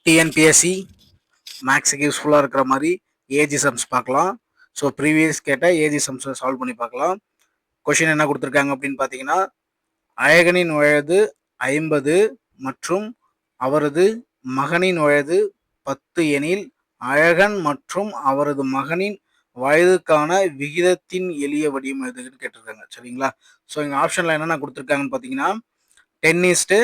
TNPSC மேக்ஸுக்கு யூஸ்ஃபுல்லாக இருக்கிற மாதிரி ஏஜி சம்ஸ் பார்க்கலாம். ஸோ ப்ரீவியஸ் கேட்ட ஏஜி சம்ஸை சால்வ் பண்ணி பார்க்கலாம். கொஷின் என்ன கொடுத்துருக்காங்க அப்படின்னு பார்த்தீங்கன்னா, அழகனின் வயது 50 மற்றும் அவரது மகனின் வயது 10 எனில் அழகன் மற்றும் அவரது மகனின் வயதுக்கான விகிதத்தின் எளிய வடிவம் எதுன்னு கேட்டிருக்காங்க. சரிங்களா? ஸோ இங்கே ஆப்ஷனில் என்னென்ன கொடுத்துருக்காங்கன்னு பார்த்தீங்கன்னா 10:50,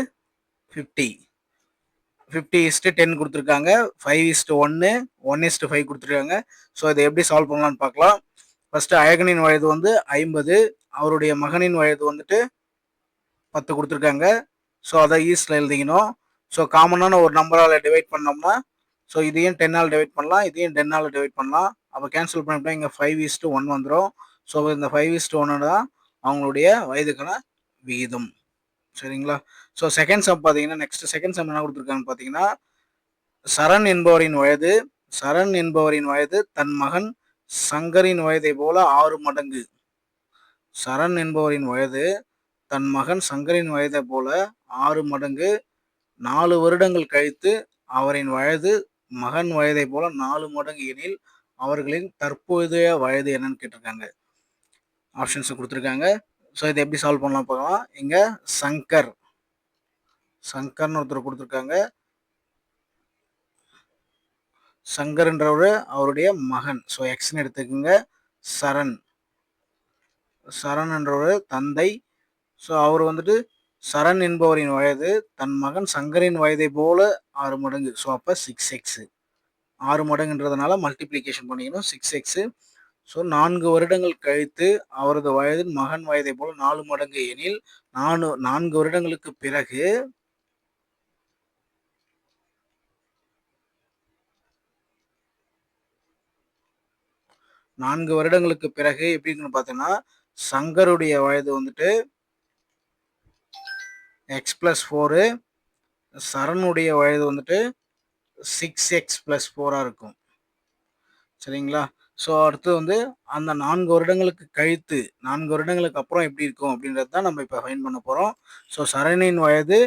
50:10 கொடுத்துருக்காங்க, 5:1, 1:5 கொடுத்துருக்காங்க. ஸோ இதை எப்படி சால்வ் பண்ணலான்னு பார்க்கலாம். ஃபர்ஸ்ட் அழகனின் வயது வந்து 50, அவருடைய மகனின் வயது வந்துட்டு 10 கொடுத்துருக்காங்க. ஸோ அதை ஈஸ்டில் எழுதிக்கணும். ஸோ காமனான ஒரு நம்பரால் டிவைட் பண்ணோம்னா, ஸோ இதையும் 10ஆல் டிவைட் பண்ணலாம், இதையும் 10ஆல் டிவைட் பண்ணலாம். அப்போ கேன்சல் பண்ணிட்டா இங்கே 5:1 வந்துடும். ஸோ இந்த 5:1 தான் அவங்களுடைய வயதுக்கான விகிதம். சரிங்களா? ஸோ செகண்ட் சம் பார்த்தீங்கன்னா, நெக்ஸ்ட் செகண்ட் சம் என்ன கொடுத்துருக்காங்கன்னு பார்த்தீங்கன்னா, சரண் என்பவரின் வயது தன் மகன் சங்கரின் வயதை போல 6 மடங்கு. சரண் என்பவரின் வயது தன் மகன் சங்கரின் வயதை போல 6 மடங்கு 4 வருடங்கள் கழித்து அவரின் வயது மகன் வயதை போல 4 மடங்கு எனில் அவர்களின் தற்போதைய வயது என்னன்னு கேட்டிருக்காங்க. ஆப்ஷன்ஸ் கொடுத்துருக்காங்க. ஸோ இதை எப்படி சால்வ் பண்ணலாம் பார்க்கலாம். இங்கே சங்கர்னு ஒருத்தர் கொடுத்துருக்காங்க. சங்கர்ன்றவர் அவருடைய மகன். ஸோ எக்ஸ்ன்னு எடுத்துக்கோங்க. சரண் என்றவர் தந்தை. ஸோ அவர் வந்துட்டு சரண் என்பவரின் வயது தன் மகன் சங்கரின் வயதை போல 6 மடங்கு. ஸோ அப்போ 6x 6 மடங்குன்றதுனால மல்டிப்ளிகேஷன் பண்ணிக்கணும் 6x. ஸோ 4 வருடங்கள் கழித்து அவரது வயது மகன் வயதை போல 4 மடங்கு எனில் 4 வருடங்களுக்கு பிறகு 4 வருடங்களுக்கு பிறகு எப்படின்னு பார்த்தீங்கன்னா, சங்கருடைய வயது வந்துட்டு x+4, சரணுடைய வயது வந்துட்டு 6x+4 இருக்கும். சரிங்களா? ஸோ அடுத்து வந்து அந்த 4 வருடங்களுக்கு கழித்து 4 வருடங்களுக்கு அப்புறம் எப்படி இருக்கும் அப்படின்றது தான் நம்ம இப்போ ஃபைண்ட் பண்ண போகிறோம். ஸோ சரணின் வயது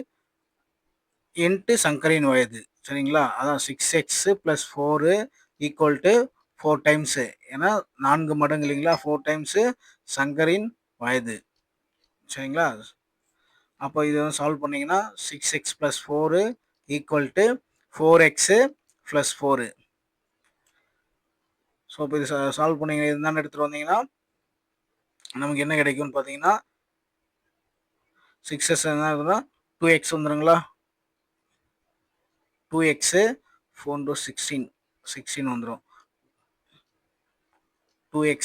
இன்ட்டு சங்கரின் வயது. சரிங்களா? அதான் 6x+4 ஈக்குவல் டு 4 டைம்ஸு. ஏன்னா 4 மடங்கு இல்லைங்களா? 4 டைம்ஸு சங்கரின் வயது. சரிங்களா? அப்போ இதை வந்து சால்வ் பண்ணிங்கன்னா 6x+4 equal to 4x+4. So இப்போ இது சால்வ் பண்ணிங்க இருந்தாலும் எடுத்துகிட்டு வந்தீங்கன்னா நமக்கு என்ன கிடைக்கும்னு பார்த்தீங்கன்னா 6s என்ன இருக்குன்னா 2x வந்துடுங்களா? 2x 4 to 16 வந்துடும். 2x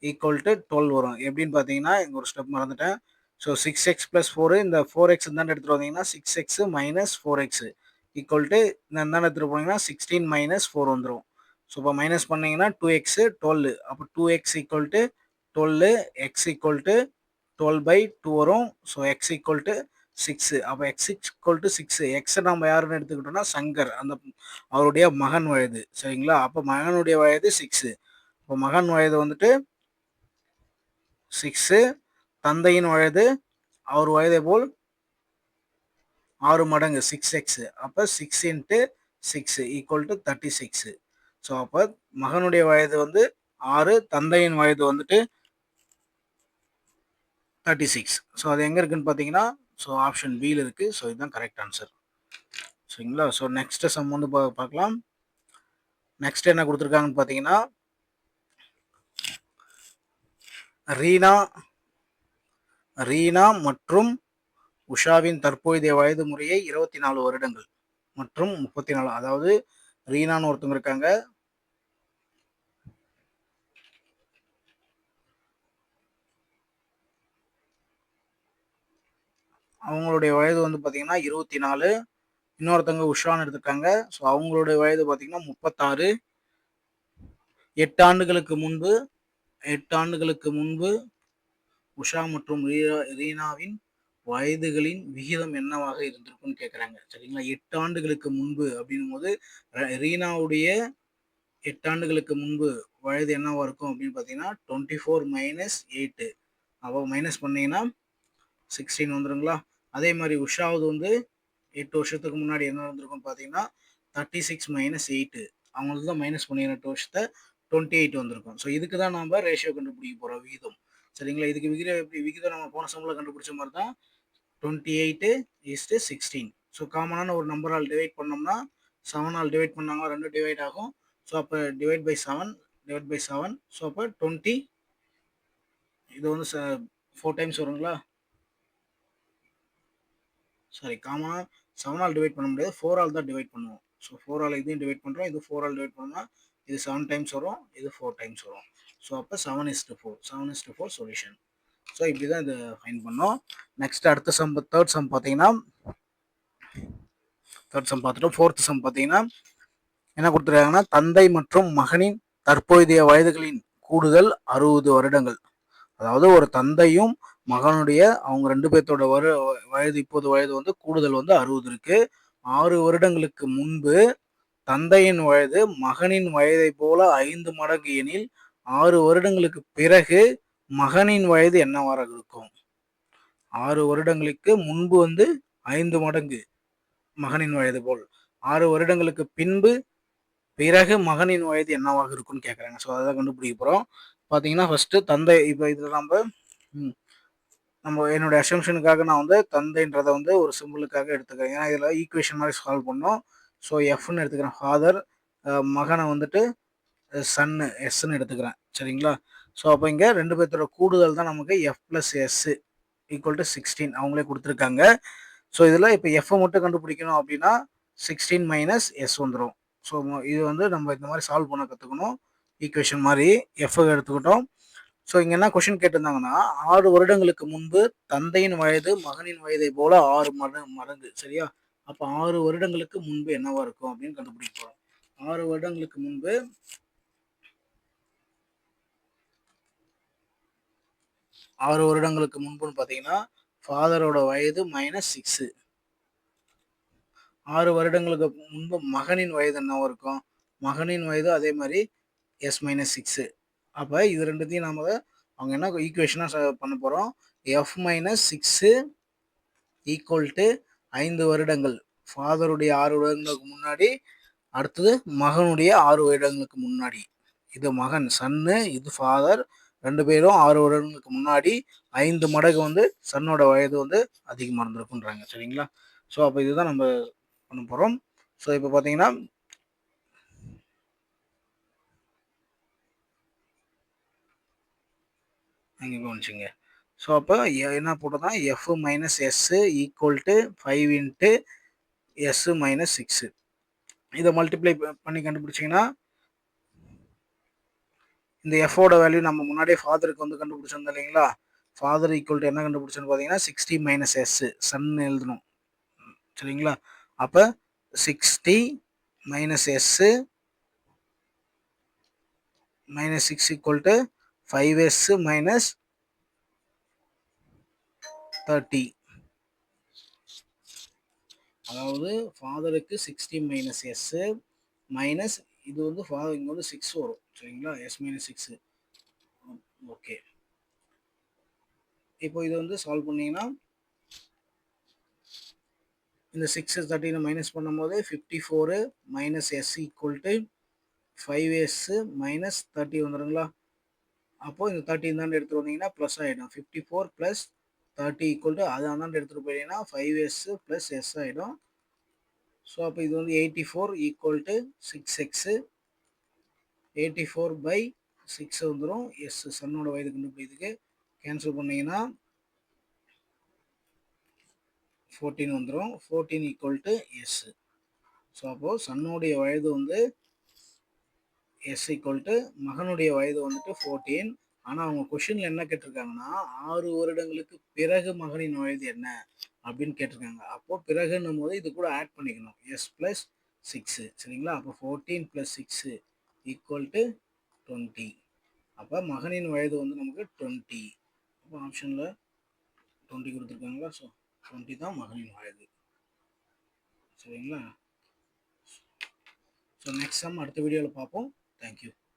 ஈக்குவல் டு 12 வரும். எப்படின்னு பார்த்தீங்கன்னா இங்கே ஒரு ஸ்டெப் மறந்துட்டேன். ஸோ 6x+4 இந்த 4x இருந்தாலும் எடுத்துகிட்டு வந்தீங்கன்னா 6x - 4x ஈக்குவல் டு இந்த இருந்தாலும் எடுத்துகிட்டு போனீங்கன்னா 16 - 4 வந்துடும். ஸோ இப்போ மைனஸ் பண்ணிங்கன்னா 2x 12. அப்போ 2x equal to 12, x equal to 12/2 வரும். So x equal to 6. அப்போ x ஈக்குவல் டு 6. எக்ஸை நம்ம யாருன்னு எடுத்துக்கிட்டோம்னா சங்கர், அந்த அவருடைய மகன் வயது. சரிங்களா? அப்போ மகனுடைய வயது 6. இப்போ மகன் வயது வந்துட்டு 6, தந்தையின் வயது அவர் வயதை போல் 6 மடங்கு 6x. அப்போ 6 × 6 ஈக்குவல் டு 36. ஸோ அப்போ மகனுடைய வயது வந்து 6, தந்தையின் வயது வந்துட்டு 36. ஸோ அது எங்கே இருக்குன்னு பார்த்தீங்கன்னா, ஸோ ஆப்ஷன் பியில் இருக்குது. ஸோ இதுதான் கரெக்ட் ஆன்சர். சரிங்களா? ஸோ நெக்ஸ்ட் சம் வந்து பார்க்கலாம். நெக்ஸ்ட் என்ன கொடுத்துருக்காங்கன்னு பார்த்தீங்கன்னா, ரீனா மற்றும் உஷாவின் தற்போதைய வயது முறையை 24 வருடங்கள் மற்றும் 34. அதாவது ரீனான்னு ஒருத்தவங்க இருக்காங்க. அவங்களுடைய வயது வந்து பார்த்தீங்கன்னா 24. இன்னொருத்தவங்க உஷான்னு எடுத்துருக்காங்க. ஸோ அவங்களுடைய வயது பார்த்தீங்கன்னா 36. 8 ஆண்டுகளுக்கு முன்பு உஷா மற்றும் ரீனாவின் வயதுகளின் விகிதம் என்னவாக இருந்திருக்குன்னு கேட்குறாங்க. சரிங்களா? 8 ஆண்டுகளுக்கு முன்பு அப்படின்னும் போது ரீனாவுடைய 8 ஆண்டுகளுக்கு முன்பு வயது என்னவா இருக்கும் அப்படின்னு பார்த்தீங்கன்னா 24 - 8. அப்போ மைனஸ் பண்ணீங்கன்னா 16 வந்துருங்களா? அதே மாதிரி உஷாவது வந்து 8 வருஷத்துக்கு முன்னாடி என்ன இருந்திருக்குன்னு பார்த்தீங்கன்னா 36 மைனஸ் 8 அவங்களுக்கு தான் மைனஸ் பண்ணின வருஷத்தை 28 வந்திருக்கும். ஸோ இதுக்கு தான் நம்ம ரேஷியோ கண்டுபிடிக்க போகிறோம், விகிதம். சரிங்களா? இதுக்கு விகிதம் எப்படி? விகிதம் நம்ம போன சம்பளம் கண்டுபிடிச்ச மாதிரி தான் 28:16. ஸோ காமனான ஒரு நம்பரால் டிவைட் பண்ணோம்னா 7ஆல் டிவைட் பண்ணாங்கன்னா 2 டிவைட் ஆகும். ஸோ அப்போ டிவைட் பை 7. ஸோ அப்போ 20. இது வந்து 4 டைம்ஸ் வருங்களா? சாரி, காமனாக 7ஆல் டிவைட் பண்ண முடியாது, 4ஆல் தான் டிவைட் பண்ணுவோம். ஸோ 4ஆல் இதையும் டிவைட் பண்ணுறோம், இது 4ஆல் டிவைட் பண்ணோம்னா இது 7 டைம்ஸ் வரும், இது 4 டைம்ஸ் வரும். ஸோ அப்போ 7:4 சொல்யூஷன். ஸோ இப்படி தான் இதை ஃபைன் பண்ணோம். நெக்ஸ்ட் அடுத்த சம், தேர்ட் சம் பார்த்தீங்கன்னா, தேர்ட் சம் பார்த்துட்டோம். ஃபோர்த் சம் பார்த்தீங்கன்னா என்ன கொடுத்துருக்காங்கன்னா, தந்தை மற்றும் மகனின் தற்போதைய வயதுகளின் கூடுதல் 60 வருடங்கள். அதாவது ஒரு தந்தையும் மகனுடைய அவங்க 2 பேர்த்தோட வயது, இப்போது வயது வந்து கூடுதல் வந்து 60 இருக்கு. 6 வருடங்களுக்கு முன்பு தந்தையின் வயது மகனின் வயதை போல 5 மடங்கு எனில் 6 வருடங்களுக்கு பிறகு மகனின் வயது என்னவாக இருக்கும்? 6 வருடங்களுக்கு முன்பு வந்து 5 மடங்கு மகனின் வயது போல், 6 வருடங்களுக்கு பிறகு மகனின் வயது என்னவாக இருக்கும்னு கேட்குறாங்க. ஸோ அதை கண்டுபிடிக்க போகிறோம். பார்த்தீங்கன்னா ஃபர்ஸ்ட் தந்தை, இப்போ இதில் நம்ம என்னோட அசம்ஷனுக்காக நான் வந்து தந்தைன்றதை வந்து ஒரு சிம்பிளுக்காக எடுத்துக்கிறேன். ஏன்னா இதில் ஈக்குவேஷன் மாதிரி சால்வ் பண்ணோம். ஸோ எஃப்னு எடுத்துக்கிறேன் ஃபாதர், மகனை வந்துட்டு சன்னு எஸ்ன்னு எடுத்துக்கிறேன். சரிங்களா? ஸோ அப்போ இங்கே 2 பேர்த்தோட கூடுதல் தான் நமக்கு F plus S equal to 16 அவங்களே கொடுத்துருக்காங்க. ஸோ இதில் இப்போ எஃப்ஐ மட்டும் கண்டுபிடிக்கணும் அப்படின்னா 16 மைனஸ் எஸ் வந்துடும். ஸோ இது வந்து நம்ம இந்த மாதிரி சால்வ் பண்ண கற்றுக்கணும். ஈக்குவேஷன் மாதிரி எஃப்ஐ எடுத்துக்கிட்டோம். ஸோ இங்கே என்ன கொஷின் கேட்டிருந்தாங்கன்னா, 6 வருடங்களுக்கு முன்பு தந்தையின் வயது மகனின் வயதை போல 6 மடங்கு. சரியா? அப்போ 6 வருடங்களுக்கு முன்பு என்னவா இருக்கும் அப்படின்னு கண்டுபிடிக்க போகிறோம். 6 வருடங்களுக்கு முன்பு 6 வருடங்களுக்கு முன்புன்னு பார்த்தீங்கன்னா ஃபாதரோட வயது -6. 6 வருடங்களுக்கு முன்பு மகனின் வயது என்னவா இருக்கும்? மகனின் வயது அதே மாதிரி S-6. அப்போ இது ரெண்டுத்தையும் நம்ம அவங்க என்ன ஈக்குவேஷனாக பண்ண போகிறோம்? F-6 ஈக்குவல் டு 5 வருடங்கள். ஃபாதருடைய 6 வருடங்களுக்கு முன்னாடி, அடுத்தது மகனுடைய 6 வருடங்களுக்கு முன்னாடி. இது மகன் சன்னு, இது ஃபாதர், 2 பேரும் 6 வருடங்களுக்கு முன்னாடி 5 மடங்கு வந்து சன்னோட வயது வந்து அதிகமாக இருந்திருக்குன்றாங்க. சரிங்களா? ஸோ அப்போ இதுதான் நம்ம பண்ண போகிறோம். ஸோ இப்போ பார்த்தீங்கன்னா அங்கே கவனிச்சுங்க. ஸோ அப்போ என்ன போட்டோம்னா F-S equal to 5 into S-6. இதை மல்டிப்ளை பண்ணி கண்டுபிடிச்சிங்கன்னா இந்த எஃபோட வேல்யூ நம்ம முன்னாடியே ஃபாதருக்கு வந்து கண்டுபிடிச்சிருந்தோம் இல்லைங்களா? ஃபாதர் ஈக்குவல் டு என்ன கண்டுபிடிச்சோன்னு பார்த்தீங்கன்னா 60 மைனஸ் எஸ் சன் எழுதணும். சரிங்களா? அப்போ 60 minus S minus 6 equal to 5s minus 30. அதாவது ஃபாதருக்கு 60 மைனஸ் எஸ் மைனஸ் இது வந்து ஃபாதர் இங்கே வந்து 6 வரும். சரிங்களா? S minus 6. ஓகே, இப்போ இது வந்து சால்வ் பண்ணீங்கன்னா இந்த 6 13 மைனஸ் பண்ணும்போது 54 minus S equal to 5s minus 30 வந்துடுங்களா? அப்போ இந்த 13 தாண்டி எடுத்துட்டு வந்தீங்கன்னா ப்ளஸ் ஆகிடும். 54 ப்ளஸ் 30 ஈக்குவல் டு அது அந்தாண்டு எடுத்துகிட்டு போயிட்டீங்கன்னா 5s ப்ளஸ் எஸ் ஆகிடும். ஸோ அப்போ இது வந்து 84 ஈக்குவல் டு 6x. 84 பை 6 வந்துடும். எஸ் சன்னோட வயது கண்டுபிடிக்கிறதுக்கு கேன்சல் பண்ணிங்கன்னா 14 வந்துடும். 14 ஈக்குவல் டு எஸ். ஸோ அப்போது சன்னுடைய வயது வந்து எஸ் ஈக்குவல் டு மகனுடைய வயது வந்துட்டு 14. ஆனால் அவங்க கொஷினில் என்ன கேட்டிருக்காங்கன்னா 6 வருடங்களுக்கு பிறகு மகனின் வயது என்ன அப்படின்னு கேட்டிருக்காங்க. அப்போது பிறகுன்னும் போது இது கூட ஆட் பண்ணிக்கணும் எஸ் ப்ளஸ் 6. சரிங்களா? அப்போ 14 ப்ளஸ் 6 ஈக்குவல் டு 20. அப்போ மகனின் வயது வந்து நமக்கு 20. அப்போ ஆப்ஷனில் 20 கொடுத்துருக்காங்களா? ஸோ 20 தான் மகனின் வயது. சரிங்களா? ஸோ நெக்ஸ்ட் சம் அடுத்த வீடியோவில் பார்ப்போம். தேங்க்யூ.